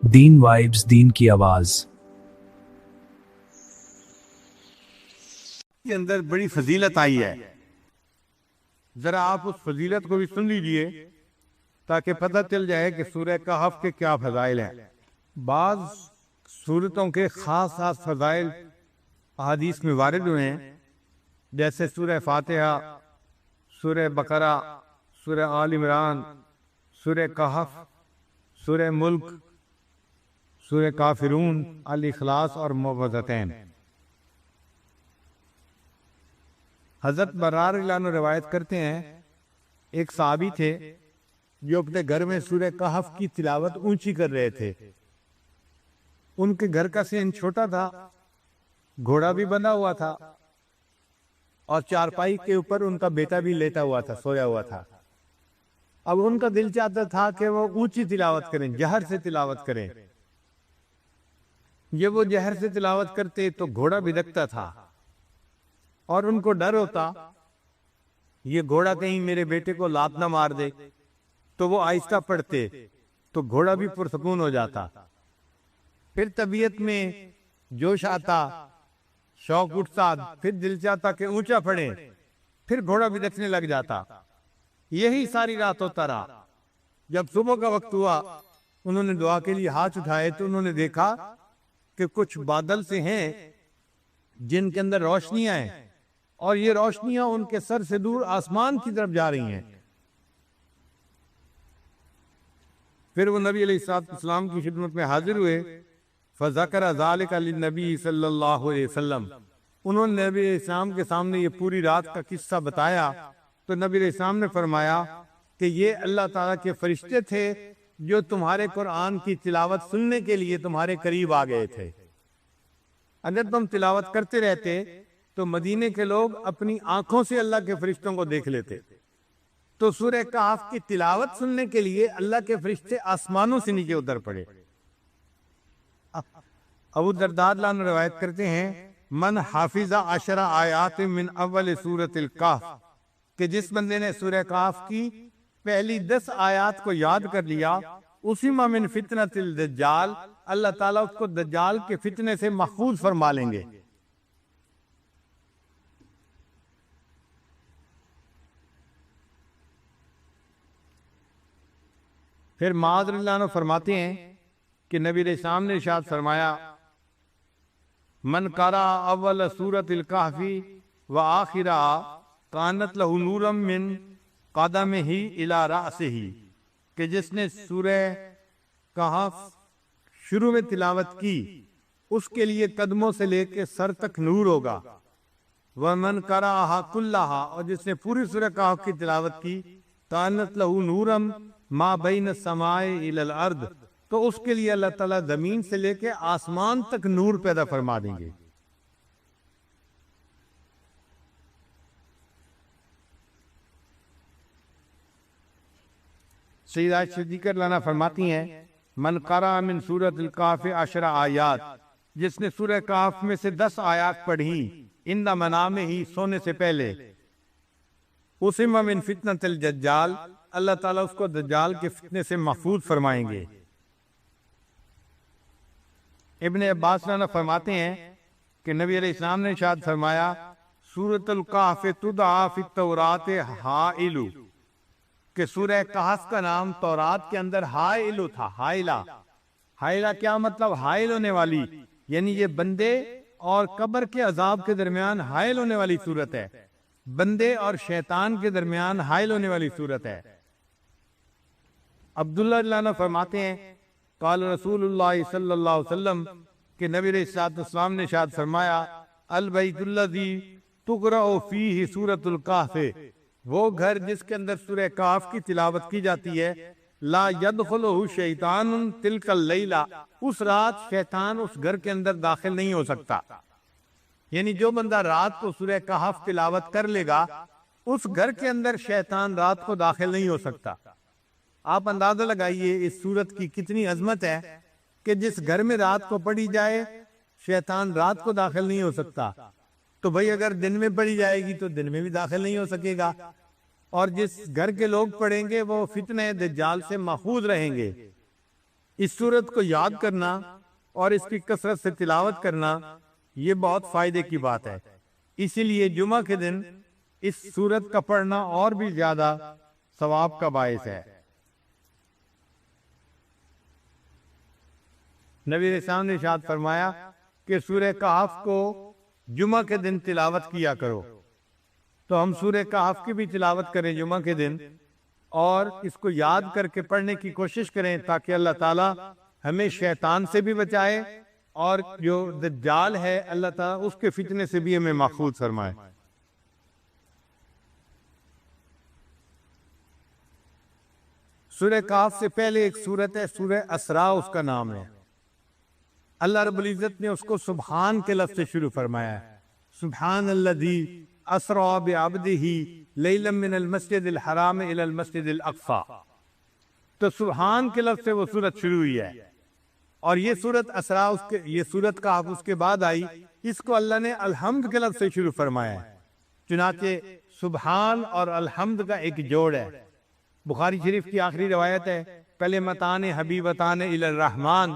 دین vibes, دین کی آواز۔ کے اندر بڑی فضیلت آئی ہے، ذرا آپ اس فضیلت کو بھی سن لیجئے تاکہ پتہ چل جائے کہ سورہ کہف کے کیا فضائل ہیں۔ بعض سورتوں کے خاص خاص فضائل احادیث میں وارد ہوئے ہیں، جیسے سورہ فاتحہ، سورہ بقرہ، سورہ آل عمران، سورہ کہف، سورہ ملک، سورہ کافرون، الاخلاص اور معوذتین۔ حضرت برار اللہ عنہ روایت کرتے ہیں، ایک صحابی تھے جو اپنے گھر میں سورہ کہف کی تلاوت اونچی کر رہے تھے۔ ان کے گھر کا صحن چھوٹا تھا، گھوڑا بھی بندھا ہوا تھا اور چارپائی کے اوپر ان کا بیٹا بھی لیٹا ہوا تھا، سویا ہوا تھا۔ اب ان کا دل چاہتا تھا کہ وہ اونچی تلاوت کریں، جہر سے تلاوت کریں۔ جب وہ جہر سے تلاوت کرتے تو گھوڑا بھدکتا تھا اور ان کو ڈر ہوتا یہ گھوڑا کہیں میرے بیٹے کو لات نہ مار دے، تو وہ آہستہ پڑھتے تو گھوڑا بھی پرسکون ہو جاتا۔ پھر طبیعت میں جوش آتا، شوق اٹھتا، پھر دل چاہتا کہ اونچا پڑھیں، پھر گھوڑا بھدکنے لگ جاتا۔ یہی ساری رات ہوتا رہا۔ جب صبح کا وقت ہوا، انہوں نے دعا کے لیے ہاتھ اٹھائے تو انہوں نے دیکھا کہ کچھ بادل سے ہیں جن کے اندر روشنیاں ہیں، اور یہ روشنیاں ان کے سر سے دور آسمان کی طرف جا رہی ہیں۔ پھر وہ نبی علیہ السلام کی خدمت میں حاضر ہوئے، فذکر ذلک للنبی صلی اللہ علیہ وسلم۔ انہوں نے نبی علیہ السلام کے سامنے یہ پوری رات کا قصہ بتایا تو نبی علیہ السلام نے فرمایا کہ یہ اللہ تعالیٰ کے فرشتے تھے جو تمہارے قرآن کی تلاوت سننے کے لیے تمہارے قریب آ گئے تھے۔ اگر تم تلاوت کرتے رہتے تو مدینے کے لوگ اپنی آنکھوں سے اللہ کے فرشتوں کو دیکھ لیتے۔ تو سورہ کہف کی تلاوت سننے کے لیے اللہ کے فرشتے آسمانوں سے نیچے اتر پڑے۔ ابو الدرداء رضی اللہ عنہ روایت کرتے ہیں، من حافظ 10 آیات من اول سورۃ الکہف، کہ جس بندے نے سورہ کہف کی پہلی 10 آیات کو یاد کر لیا، اسی من فتنۃ الدجال، اللہ تعالیٰ اس کو دجال کے فتنے سے محفوظ فرما لیں گے۔ پھر معاذ رضی اللہ عنہ فرماتے ہیں کہ نبی علیہ السلام نے ارشاد فرمایا، من قرأ اول سورۃ الکہف وآخرها کانت لہ نورا من قدمہ الی رأسہ، کہ جس نے سورہ کہف شروع میں تلاوت کی اس کے لیے قدموں سے لے کے سر تک نور ہوگا۔ ومن قرأہا کلہا، اور جس نے پوری سورہ کہف کی تلاوت کی، کانت لہ نورا ما بین السماء الی الارض، تو اس کے لیے اللہ تعالیٰ زمین سے لے کے آسمان تک نور پیدا فرما دیں گے۔ سیدہ عائشہ صدیقہ رضی اللہ عنہا فرماتی ہیں، من قرأ من سورۃ الکہف 10 آیات، جس نے سورہ کہف میں سے 10 آیات پڑھی، عند منامہ، سونے سے پہلے، اسم من فتنۃ الدجال، اللہ تعالیٰ اس کو دجال کے فتنے سے محفوظ فرمائیں گے۔ ابن عباس رضی اللہ عنہ فرماتے ہیں کہ نبی علیہ السلام نے ارشاد فرمایا، سورۃ الکہف تدعی فی التوراۃ حائل، کہ سورہ کہف کا نام تورات کے اندر حائل تھا۔ حائلہ کیا مطلب؟ حائل ہونے والی، یعنی یہ بندے اور قبر کے عذاب کے درمیان حائل ہونے والی صورت ہے، بندے اور شیطان کے درمیان حائل ہونے والی صورت ہے۔ عبداللہ رضی اللہ عنہ فرماتے ہیں، قال رسول اللہ صلی اللہ علیہ وسلم، کہ نبی علیہ السلام نے ارشاد فرمایا، البیت الذی تقرأ فیہ سورۃ الکہف، وہ گھر جس کے اندر سورہ کہف کی تلاوت کی جاتی ہے، لا یدخلہ شیطان تلک اللیلہ، اس رات شیطان اس گھر کے اندر داخل نہیں ہو سکتا۔ یعنی جو بندہ رات کو سورہ کہف تلاوت کر لے گا، اس گھر کے اندر شیطان رات کو داخل نہیں ہو سکتا۔ آپ اندازہ لگائیے اس سورت کی کتنی عظمت ہے کہ جس گھر میں رات کو پڑھی جائے شیطان رات کو داخل نہیں ہو سکتا، تو بھئی اگر دن میں پڑھی جائے گی تو دن میں بھی داخل نہیں ہو سکے گا، اور جس گھر کے لوگ پڑھیں گے وہ فتنہ دجال سے محفوظ رہیں گے۔ اس سورت کو یاد کرنا اور اس کی کثرت سے تلاوت کرنا یہ بہت فائدے کی بات ہے. اسی لیے جمعہ کے دن اس سورت کا پڑھنا اور بھی زیادہ ثواب کا باعث ہے. نبی علیہ السلام نے ارشاد فرمایا کہ سورہ کہف کو جمعہ کے دن تلاوت کیا کرو. تو ہم سورہ کہف کی بھی تلاوت کریں جمعہ کے دن اور اس کو یاد کر کے پڑھنے کی کوشش کریں تاکہ اللہ تعالی ہمیں شیطان سے بھی بچائے اور جو دجال ہے اللہ تعالی اس کے فتنے سے بھی ہمیں محفوظ فرمائے. سورہ کہف سے پہلے ایک سورت ہے سورہ اسراء اس کا نام ہے. اللہ رب العزت نے اس کو سبحان کے لفظ سے شروع فرمایا ہے. سبحان الذی اسرا بعبدہ لیلا من المسجد الحرام الی المسجد الاقصی. تو سبحان کے لفظ سے وہ سورت شروع ہوئی ہے اور یہ سورت اسراء یہ سورت کا اس کے بعد آئی. اس کو اللہ نے الحمد کے لفظ سے شروع فرمایا ہے. چنانچہ سبحان اور الحمد کا ایک جوڑ ہے. بخاری شریف کی آخری روایت ہے کلمتان حبیبتان الی الرحمن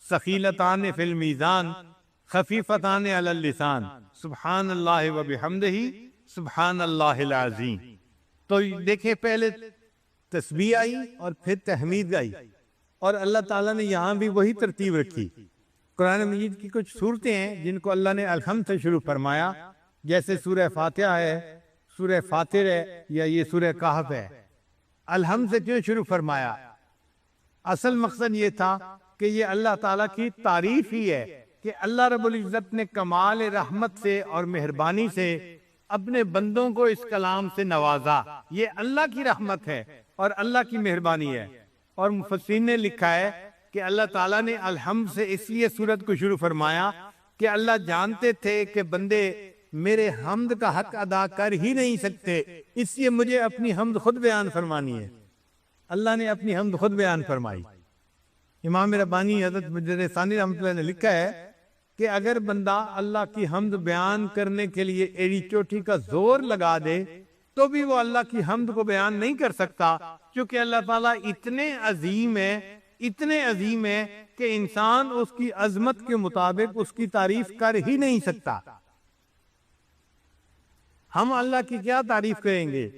ثقیلتان فی المیزان خفیفتان علی اللسان سبحان اللہ و بحمدہ سبحان اللہ العظیم. تو دیکھیں پہلے تسبیح آئی اور پھر تحمید آئی اور اللہ تعالیٰ نے یہاں بھی وہی ترتیب رکھی. قرآن مجید کی کچھ صورتیں ہیں جن کو اللہ نے الحمد سے شروع فرمایا جیسے سورہ فاتحہ ہے سورہ فاطر ہے یا یہ سورہ کہف ہے. الحمد سے کیوں شروع فرمایا؟ اصل مقصد یہ تھا کہ یہ اللہ تعالیٰ کی تعریف ہی ہے کہ اللہ رب العزت نے کمال رحمت سے اور مہربانی سے اپنے بندوں کو اس کلام سے نوازا. یہ اللہ کی رحمت ہے اور اللہ کی مہربانی ہے. اور مفسرین نے لکھا ہے کہ اللہ تعالیٰ نے الحمد سے اس لیے سورت کو شروع فرمایا کہ اللہ جانتے تھے کہ بندے میرے حمد کا حق ادا کر ہی نہیں سکتے، اس لیے مجھے اپنی حمد خود بیان فرمانی ہے. اللہ نے اپنی حمد خود بیان فرمائی. امام ربانی حضرت مجدد ثانی رحمۃ اللہ نے لکھا ہے کہ اگر بندہ اللہ کی حمد بیان کرنے کے لیے ایڑی چوٹی کا زور لگا دے تو بھی وہ اللہ کی حمد کو بیان نہیں کر سکتا، کیونکہ اللہ تعالیٰ اتنے عظیم ہے کہ انسان اس کی عظمت کے مطابق اس کی تعریف کر ہی نہیں سکتا. ہم اللہ کی کیا تعریف کریں گے؟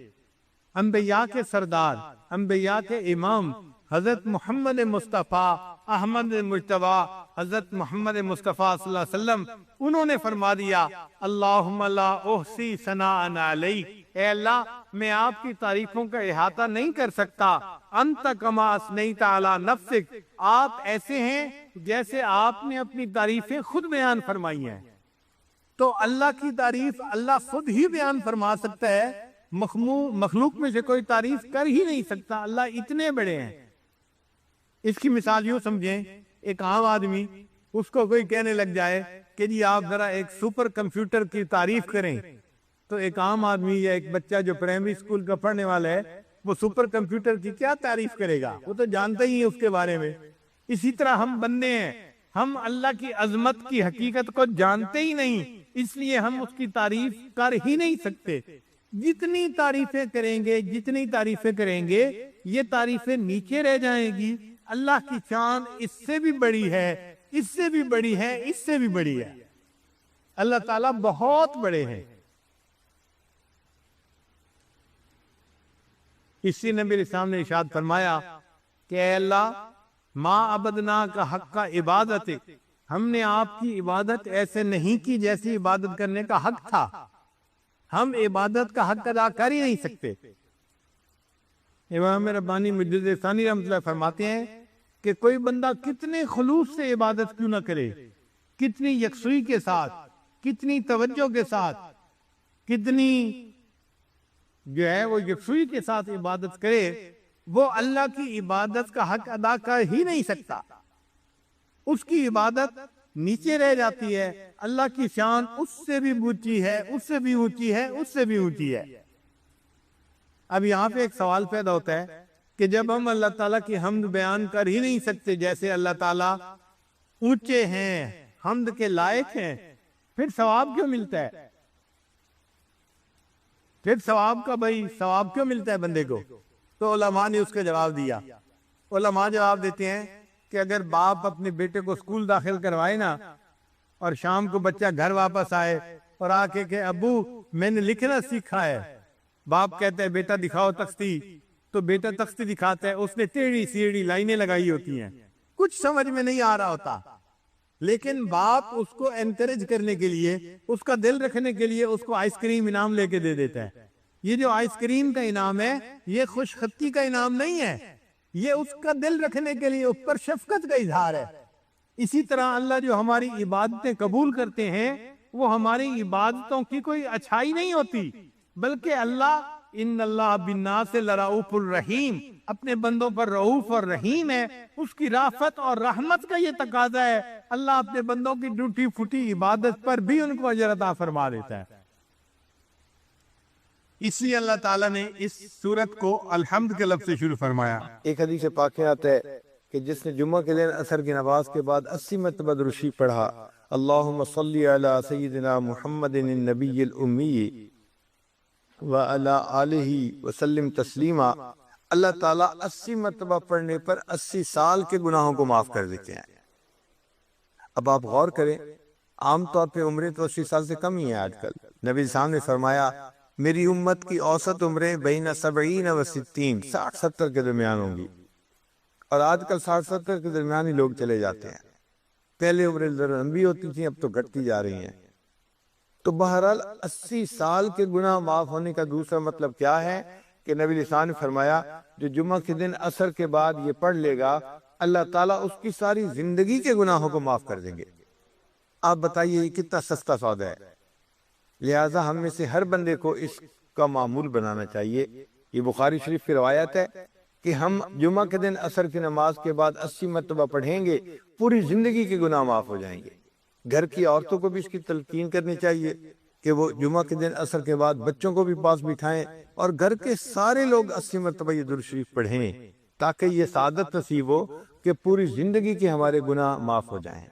انبیاء کے سردار، انبیاء کے امام حضرت محمد مصطفیٰ احمد مجتبی حضرت محمد مصطفیٰ صلی اللہ علیہ وسلم انہوں نے فرما دیا اللہم لا احصی ثناء علیک، اے اللہ میں آپ کی تعریفوں کا احاطہ نہیں کر سکتا. انت کما اثنیت علی نفسک، آپ ایسے ہیں جیسے آپ نے اپنی تعریفیں خود بیان فرمائی ہیں. تو اللہ کی تعریف اللہ خود ہی بیان فرما سکتا ہے، مخلوق میں سے کوئی تعریف کر ہی نہیں سکتا. اللہ اتنے بڑے ہیں. اس کی مثال یوں سمجھیں، ایک عام آدمی اس کو کوئی کہنے لگ جائے کہ جی آپ ذرا ایک سپر کمپیوٹر کی تعریف کریں، تو ایک عام آدمی یا ایک بچہ جو پرائمری اسکول کا پڑھنے والا ہے وہ سپر کمپیوٹر کی کیا تعریف کرے گا؟ وہ تو جانتا ہی ہے اس کے بارے میں. اسی طرح ہم بندے ہیں، ہم اللہ کی عظمت کی حقیقت کو جانتے ہی نہیں، اس لیے ہم اس کی تعریف کر ہی نہیں سکتے. جتنی تعریفیں کریں گے یہ تعریفیں نیچے رہ جائیں گی. اللہ کی شان اس سے بھی بڑی ہے، اس سے بھی بڑی ہے، اس سے بھی بڑی ہے. اللہ تعالیٰ بہت بڑے ہیں. اسی نبی علیہ السلام نے ارشاد فرمایا کہ اے اللہ ما عبدنا کا حق کا عبادت، ہم نے آپ کی عبادت ایسے نہیں کی جیسی عبادت کرنے کا حق تھا. ہم عبادت کا حق ادا کر ہی نہیں سکتے. امام ربانی مجدد ثانی رحمۃ اللہ فرماتے ہیں کہ کوئی بندہ کتنے خلوص سے عبادت کیوں نہ کرے، کتنی یکسوئی کے ساتھ، کتنی توجہ کے ساتھ، کتنی جو ہے وہ یکسوئی کے ساتھ عبادت کرے، وہ اللہ کی عبادت کا حق ادا کر ہی نہیں سکتا. اس کی عبادت نیچے رہ جاتی ہے. اللہ کی شان اس سے بھی اونچی ہے، اس سے بھی اونچی ہے، اس سے بھی اونچی ہے. اب یہاں پہ ایک سوال پیدا ہوتا ہے کہ جب ہم اللہ تعالیٰ کی حمد بیان کر ہی نہیں سکتے جیسے اللہ تعالیٰ اونچے ہیں، حمد کے لائق ہیں، پھر ثواب کیوں ملتا ہے؟ پھر ثواب کیوں ملتا ہے بندے کو؟ تو علماء نے اس کا جواب دیا علماء جواب دیتے ہیں کہ اگر باپ اپنے بیٹے کو اسکول داخل کروائے نا اور شام کو بچہ گھر واپس آئے اور آ کے کہ ابو میں نے لکھنا سیکھا ہے، باپ کہتا ہے بیٹا دکھاؤ تختی، تو بیٹا تختی دکھاتا ہے، اس نے ٹیڑھی سیڑھی لائنیں لگائی ہوتی ہیں، کچھ سمجھ میں نہیں آ رہا ہوتا، لیکن باپ اس کو انکریج کرنے کے لیے، اس کا دل رکھنے کے لیے اس کو آئس کریم انعام لے کے دے دیتا ہے۔ یہ جو آئس کریم کا انعام ہے یہ خوش خطی کا انعام نہیں ہے، یہ اس کا دل رکھنے کے لیے اس پر شفقت کا اظہار ہے۔ اسی طرح اللہ جو ہماری عبادتیں قبول کرتے ہیں وہ ہماری عبادتوں کی کوئی اچھائی نہیں ہوتی، بلکہ اللہ ان اللہ بالناس لرؤوف الرحیم، اپنے بندوں پر رؤوف اور رحیم ہے، اس کی رافت اور رحمت کا یہ تقاضا ہے، اللہ اپنے بندوں کی ٹوٹی پھوٹی عبادت پر بھی ان کو اجر عطا فرما دیتا ہے۔ اس لیے اللہ تعالیٰ نے اس سورت کو الحمد کے لفظ سے شروع فرمایا۔ ایک حدیث پاک میں آتا ہے کہ جس نے جمعہ کے دن عصر کی نماز کے بعد 80 مرتبہ درود شریف پڑھا، اللہم صلی علی سیدنا محمد النبی الامی وعلی آلہ وسلم تسلیما، اللہ تعالیٰ 80 مرتبہ پڑھنے پر 80 سال کے گناہوں کو معاف کر دیتے ہیں۔ اب آپ غور کریں، عام طور پہ عمریں تو 80 سال سے کم ہی ہیں آج کل۔ نبی صاحب نے فرمایا میری امت کی اوسط عمریں بین 70 و 60، 60-70 کے درمیان ہوں گی، اور آج کل 60-70 کے درمیان ہی لوگ چلے جاتے ہیں۔ پہلے عمریں ذرا لمبی ہوتی تھیں، اب تو گھٹتی جا رہی ہیں۔ تو بہرحال 80 سال کے گناہ معاف ہونے کا دوسرا مطلب کیا ہے کہ نبی لسان نے فرمایا جو جمعہ کے دن عصر کے بعد یہ پڑھ لے گا اللہ تعالیٰ اس کی ساری زندگی کے گناہوں کو معاف کر دیں گے۔ آپ بتائیے یہ کتنا سستا سودا ہے۔ لہٰذا ہم میں سے ہر بندے کو اس کا معمول بنانا چاہیے۔ یہ بخاری شریف کی روایت ہے کہ ہم جمعہ کے دن عصر کی نماز کے بعد 80 مرتبہ پڑھیں گے، پوری زندگی کے گناہ معاف ہو جائیں گے۔ گھر کی عورتوں کو بھی اس کی تلقین کرنی چاہیے کہ وہ جمعہ کے دن عصر کے بعد بچوں کو بھی پاس بٹھائیں اور گھر کے سارے لوگ 80 مرتبہ یہ درود شریف پڑھیں، تاکہ یہ سعادت نصیب ہو کہ پوری زندگی کے ہمارے گناہ معاف ہو جائیں۔